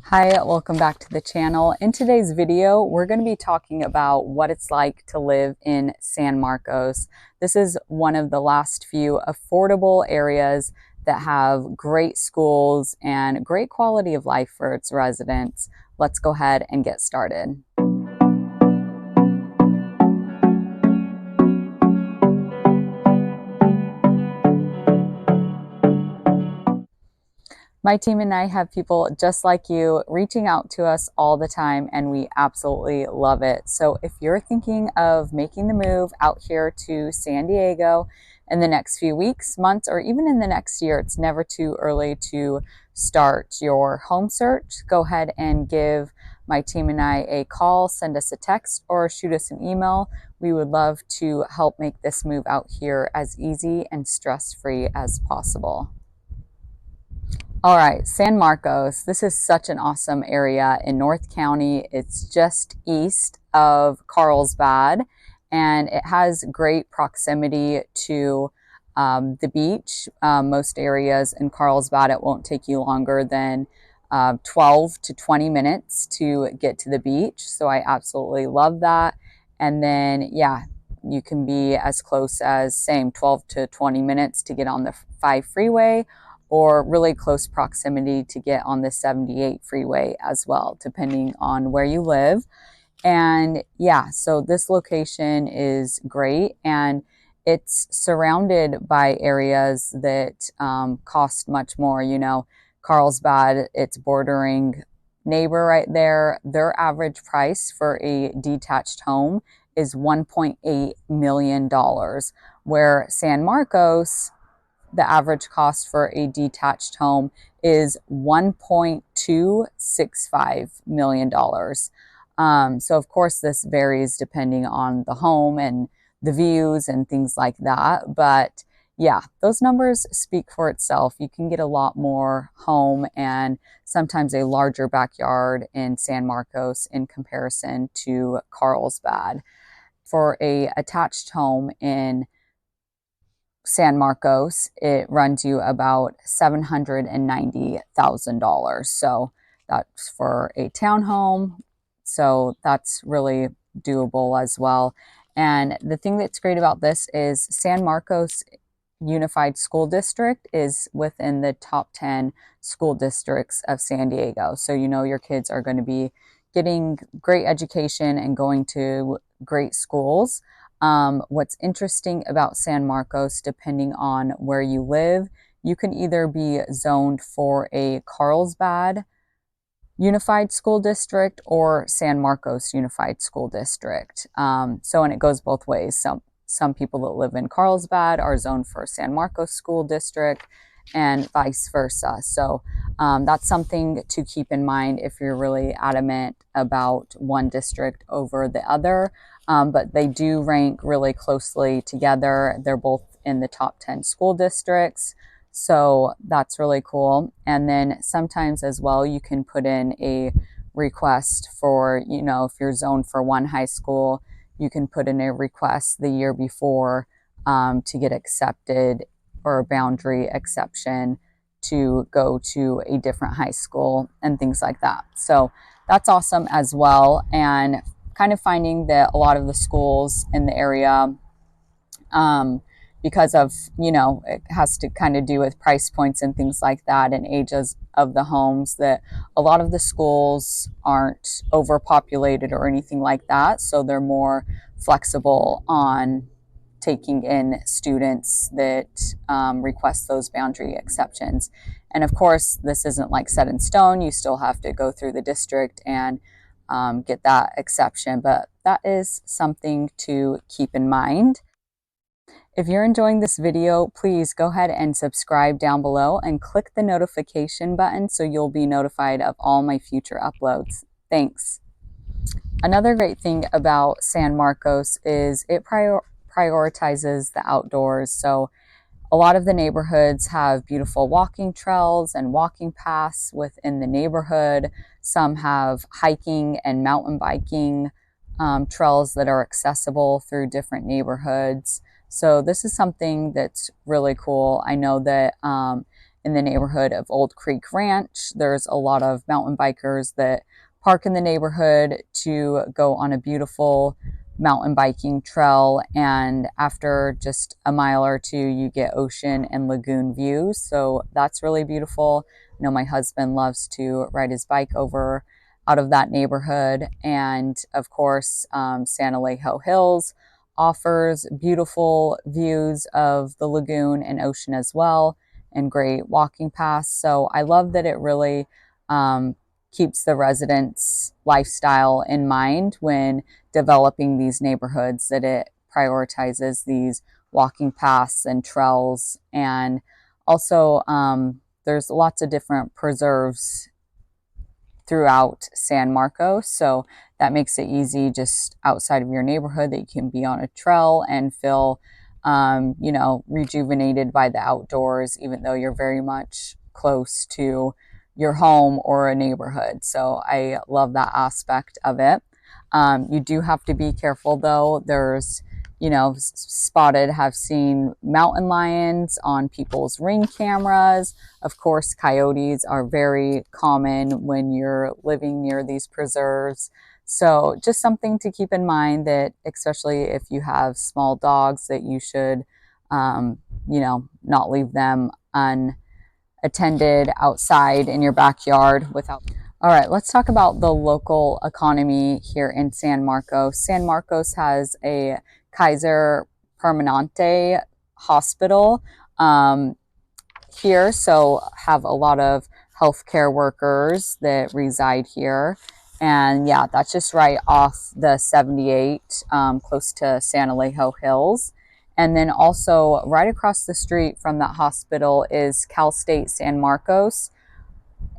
Hi, welcome back to the channel. In today's video, we're going to be talking about what it's like to live in San Marcos. This is one of the last few affordable areas that have great schools and great quality of life for its residents. Let's go ahead and get started. My team and I have people just like you reaching out to us all the time, and we absolutely love it. So if you're thinking of making the move out here to San Diego in the next few weeks, months, or even in the next year, it's never too early to start your home search. Go ahead and give my team and I a call, send us a text, or shoot us an email. We would love to help make this move out here as easy and stress-free as possible. All right, San Marcos. This is such an awesome area in North County. It's just east of Carlsbad, and it has great proximity to the beach. Most areas in Carlsbad, it won't take you longer than 12 to 20 minutes to get to the beach. So I absolutely love that. And then, yeah, you can be as close as, same, 12 to 20 minutes to get on the 5 freeway, or really close proximity to get on the 78 freeway as well, depending on where you live. And yeah, so this location is great, and it's surrounded by areas that cost much more. You know, Carlsbad, it's bordering neighbor right there. Their average price for a detached home is $1.8 million, where San Marcos, the average cost for a detached home is $1.265 million. So of course this varies depending on the home and the views and things like that. But yeah, those numbers speak for itself. You can get a lot more home and sometimes a larger backyard in San Marcos in comparison to Carlsbad. For a attached home in San Marcos, it runs you about $790,000. So that's for a townhome. So that's really doable as well. And the thing that's great about this is San Marcos Unified School District is within the top 10 school districts of San Diego. So you know your kids are going to be getting great education and going to great schools. What's interesting about San Marcos, depending on where you live, you can either be zoned for a Carlsbad Unified School District or San Marcos Unified School District. And it goes both ways. Some people that live in Carlsbad are zoned for San Marcos School District and vice versa. So that's something to keep in mind if you're really adamant about one district over the other. But they do rank really closely together. They're both in the top 10 school districts. So that's really cool. And then sometimes as well, you can put in a request for, you know, if you're zoned for one high school, you can put in a request the year before to get accepted, or a boundary exception to go to a different high school and things like that. So that's awesome as well. And kind of finding that a lot of the schools in the area, because of, you know, it has to kind of do with price points and things like that and ages of the homes, that a lot of the schools aren't overpopulated or anything like that. So they're more flexible on taking in students that request those boundary exceptions. And of course, this isn't like set in stone. You still have to go through the district and get that exception, but that is something to keep in mind. If you're enjoying this video, please go ahead and subscribe down below and click the notification button so you'll be notified of all my future uploads. Thanks. Another great thing about San Marcos is it prioritizes the outdoors. So a lot of the neighborhoods have beautiful walking trails and walking paths within the neighborhood. Some have hiking and mountain biking trails that are accessible through different neighborhoods. So this is something that's really cool. I know that in the neighborhood of Old Creek Ranch. There's a lot of mountain bikers that park in the neighborhood to go on a beautiful mountain biking trail, and after just a mile or two you get ocean and lagoon views, so that's really beautiful. I know my husband loves to ride his bike over out of that neighborhood. And of course, San Alejo Hills offers beautiful views of the lagoon and ocean as well, and great walking paths. So I love that it really keeps the residents' lifestyle in mind when developing these neighborhoods, that it prioritizes these walking paths and trails. And also, there's lots of different preserves throughout San Marcos, so that makes it easy just outside of your neighborhood that you can be on a trail and feel rejuvenated by the outdoors, even though you're very much close to your home or a neighborhood. So I love that aspect of it. You do have to be careful though. There's, have seen mountain lions on people's Ring cameras. Of course, coyotes are very common when you're living near these preserves. So just something to keep in mind, that especially if you have small dogs, that you should, not leave them unattended outside in your backyard without. All right, let's talk about the local economy here in San Marcos. San Marcos has a Kaiser Permanente hospital here, so have a lot of healthcare workers that reside here. And yeah, that's just right off the 78, close to San Alejo Hills. And then also right across the street from that hospital is Cal State San Marcos.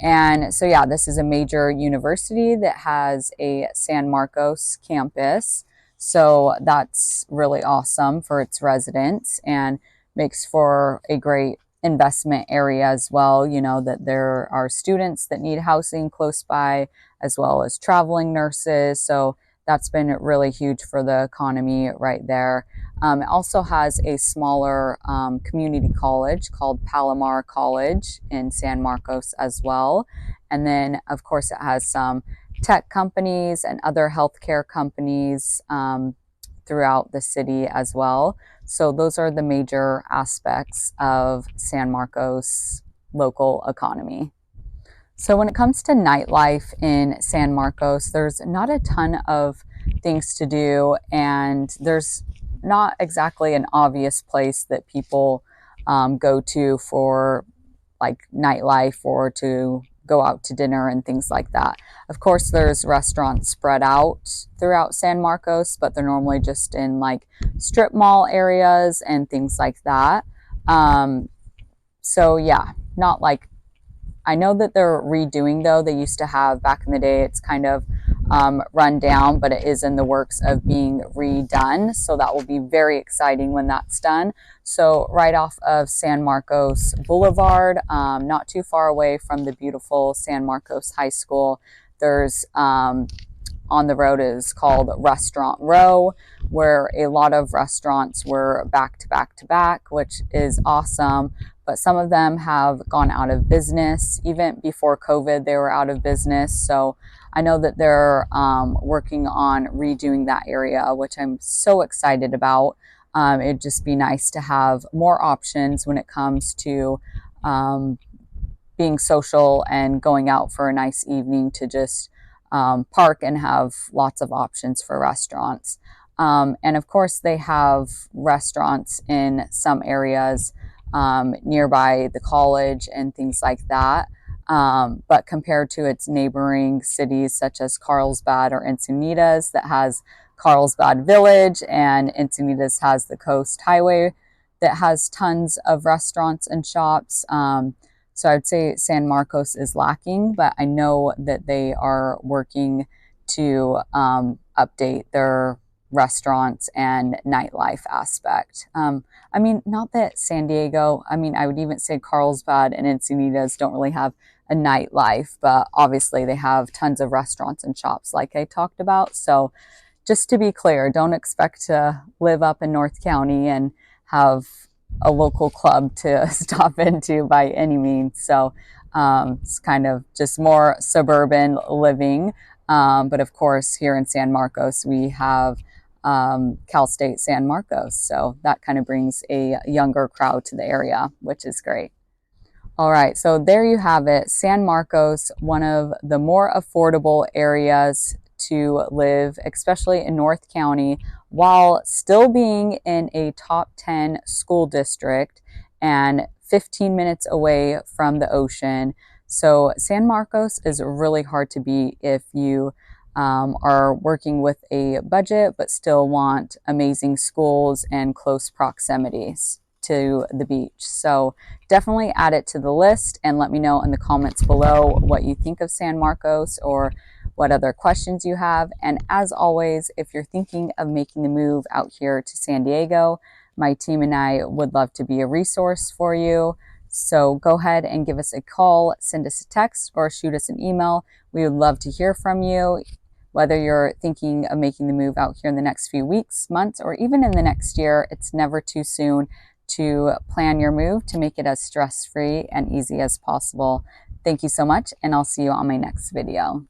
And so yeah, this is a major university that has a San Marcos campus. So that's really awesome for its residents and makes for a great investment area as well. That there are students that need housing close by, as well as traveling nurses. So that's been really huge for the economy right there. It also has a smaller community college called Palomar College in San Marcos as well. And then, of course, it has some tech companies and other healthcare companies throughout the city as well. So those are the major aspects of San Marcos' local economy. So when it comes to nightlife in San Marcos, there's not a ton of things to do, and there's not exactly an obvious place that people go to for like nightlife or to go out to dinner and things like that. Of course, there's restaurants spread out throughout San Marcos, but they're normally just in like strip mall areas and things like that. So yeah, not like, I know that they're redoing though. They used to have back in the day, it's kind of run down, but it is in the works of being redone. So that will be very exciting when that's done. So right off of San Marcos Boulevard, not too far away from the beautiful San Marcos High School, there's on the road is called Restaurant Row, where a lot of restaurants were back to back to back, which is awesome. But some of them have gone out of business. Even before COVID, they were out of business. So I know that they're working on redoing that area, which I'm so excited about. It'd just be nice to have more options when it comes to being social and going out for a nice evening to just park and have lots of options for restaurants. And of course, they have restaurants in some areas nearby the college and things like that. But compared to its neighboring cities such as Carlsbad or Encinitas, that has Carlsbad Village, and Encinitas has the Coast Highway that has tons of restaurants and shops. So I'd say San Marcos is lacking, but I know that they are working to update their restaurants and nightlife aspect. Not that San Diego, I would even say Carlsbad and Encinitas don't really have a nightlife, but obviously they have tons of restaurants and shops like I talked about. So just to be clear, don't expect to live up in North County and have a local club to stop into by any means. So it's kind of just more suburban living. But of course, here in San Marcos, we have Cal State San Marcos. So that kind of brings a younger crowd to the area, which is great. All right, so there you have it. San Marcos, one of the more affordable areas to live, especially in North County, while still being in a top 10 school district and 15 minutes away from the ocean. So San Marcos is really hard to beat if you are working with a budget but still want amazing schools and close proximities to the beach. So definitely add it to the list and let me know in the comments below what you think of San Marcos or what other questions you have. And as always, if you're thinking of making the move out here to San Diego, my team and I would love to be a resource for you. So go ahead and give us a call, send us a text, or shoot us an email. We would love to hear from you, whether you're thinking of making the move out here in the next few weeks, months, or even in the next year. It's never too soon to plan your move to make it as stress-free and easy as possible. Thank you so much, and I'll see you on my next video.